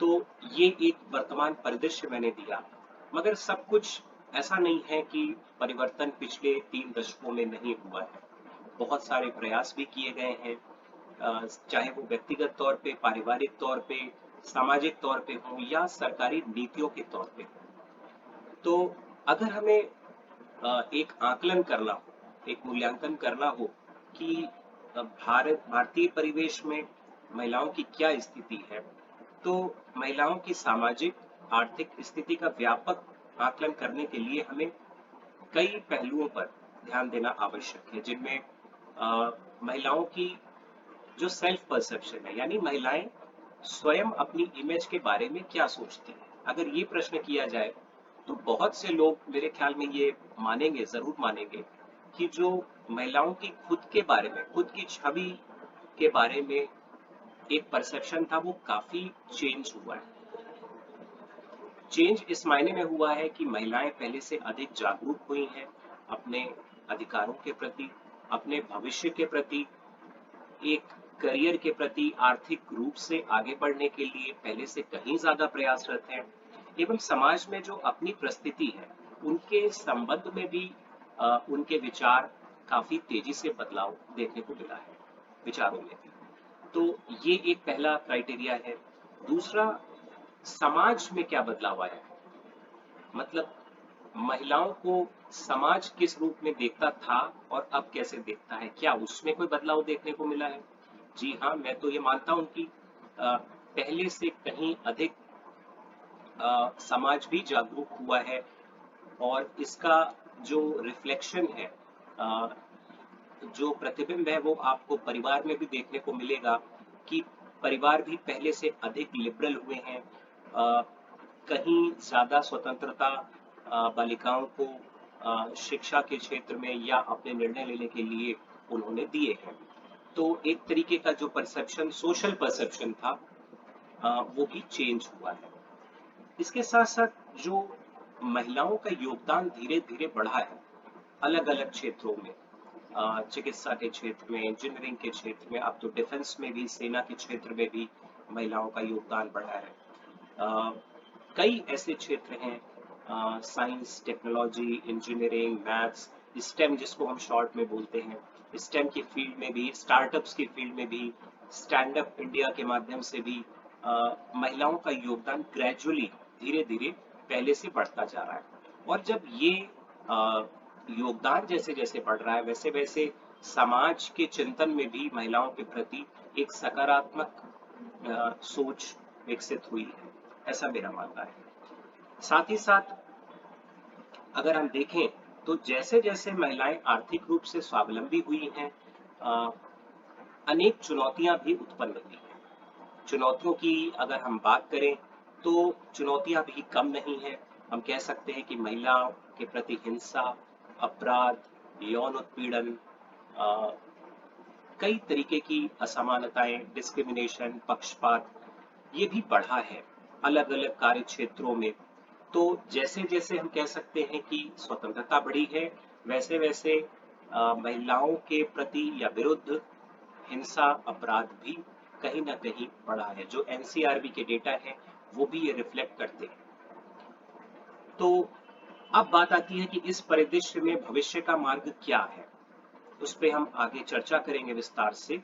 तो ये एक वर्तमान परिदृश्य मैंने दिया, मगर सब कुछ ऐसा नहीं है कि परिवर्तन पिछले 3 दशकों में नहीं हुआ है। बहुत सारे प्रयास भी किए गए हैं, चाहे वो व्यक्तिगत तौर पे, पारिवारिक तौर पे, सामाजिक तौर पे हो या सरकारी नीतियों के तौर पे हो। तो अगर हमें एक आकलन करना हो, एक मूल्यांकन करना हो कि भारतीय परिवेश में महिलाओं की क्या स्थिति है, तो महिलाओं की सामाजिक आर्थिक स्थिति का व्यापक आकलन करने के लिए हमें कई पहलुओं पर ध्यान देना आवश्यक है, जिनमें महिलाओं की जो सेल्फ परसेप्शन है, यानी महिलाएं स्वयं अपनी इमेज के बारे में क्या सोचती हैं। अगर ये प्रश्न किया जाए तो बहुत से लोग मेरे ख्याल में ये मानेंगे, जरूर मानेंगे, कि जो महिलाओं की खुद के बारे में, खुद की छवि के बारे में एक परसेप्शन था, वो काफी चेंज हुआ है। चेंज इस मायने में हुआ है कि महिलाएं पहले से अधिक जागरूक हुई हैं अपने अधिकारों के प्रति, अपने भविष्य के प्रति, एक करियर के प्रति, आर्थिक रूप से आगे बढ़ने के लिए पहले से कहीं ज्यादा प्रयासरत हैं, एवं समाज में जो अपनी परिस्थिति है उनके संबंध में भी उनके विचार काफी तेजी से बदलाव देखने को मिला है, विचारों में भी। तो ये एक पहला क्राइटेरिया है। दूसरा, समाज में क्या बदलाव आया है, मतलब महिलाओं को समाज किस रूप में देखता था और अब कैसे देखता है, क्या उसमें कोई बदलाव देखने को मिला है? जी हाँ, मैं तो ये मानता हूँ कि पहले से कहीं अधिक समाज भी जागरूक हुआ है, और इसका जो रिफ्लेक्शन है, अ, जो प्रतिबिंब है, वो आपको परिवार में भी देखने को मिलेगा कि परिवार भी पहले से अधिक लिबरल हुए हैं। कहीं ज्यादा स्वतंत्रता बालिकाओं को शिक्षा के क्षेत्र में या अपने निर्णय लेने के लिए उन्होंने दिए हैं। तो एक तरीके का जो परसेप्शन, सोशल परसेप्शन था, वो भी चेंज हुआ है। इसके साथ साथ जो महिलाओं का योगदान धीरे धीरे बढ़ा है अलग अलग क्षेत्रों में, चिकित्सा के क्षेत्र में, इंजीनियरिंग के क्षेत्र में, अब तो डिफेंस में भी, सेना के क्षेत्र में भी महिलाओं का योगदान बढ़ा है। कई ऐसे क्षेत्र हैं, science, technology, engineering, maths, stem जिसको हम शॉर्ट में बोलते हैं, स्टेम की फील्ड में भी, स्टार्टअप्स की फील्ड में भी, स्टैंड अप इंडिया के माध्यम से भी महिलाओं का योगदान ग्रेजुअली, धीरे धीरे पहले से बढ़ता जा रहा है। और जब ये योगदान जैसे जैसे बढ़ रहा है, वैसे वैसे समाज के चिंतन में भी महिलाओं के प्रति एक सकारात्मक सोच विकसित हुई है, ऐसा मेरा मानना है। साथ ही साथ अगर हम देखें तो जैसे जैसे महिलाएं आर्थिक रूप से स्वावलंबी हुई हैं, अनेक चुनौतियां भी उत्पन्न हुई हैं। चुनौतियों की अगर हम बात करें तो चुनौतियां भी कम नहीं है। हम कह सकते हैं कि महिलाओं के प्रति हिंसा, अपराध, यौन उत्पीड़न, कई तरीके की असमानताएं, डिस्क्रिमिनेशन, पक्षपात, ये भी बढ़ा है अलग अलग कार्य क्षेत्रों में। तो जैसे जैसे हम कह सकते हैं कि स्वतंत्रता बढ़ी है, वैसे वैसे महिलाओं के प्रति या विरुद्ध हिंसा, अपराध भी कहीं ना कहीं बढ़ा है। जो एनसीआरबी के डेटा है वो भी ये रिफ्लेक्ट करते हैं। तो अब बात आती है कि इस परिदृश्य में भविष्य का मार्ग क्या है, उस पे हम आगे चर्चा करेंगे विस्तार से।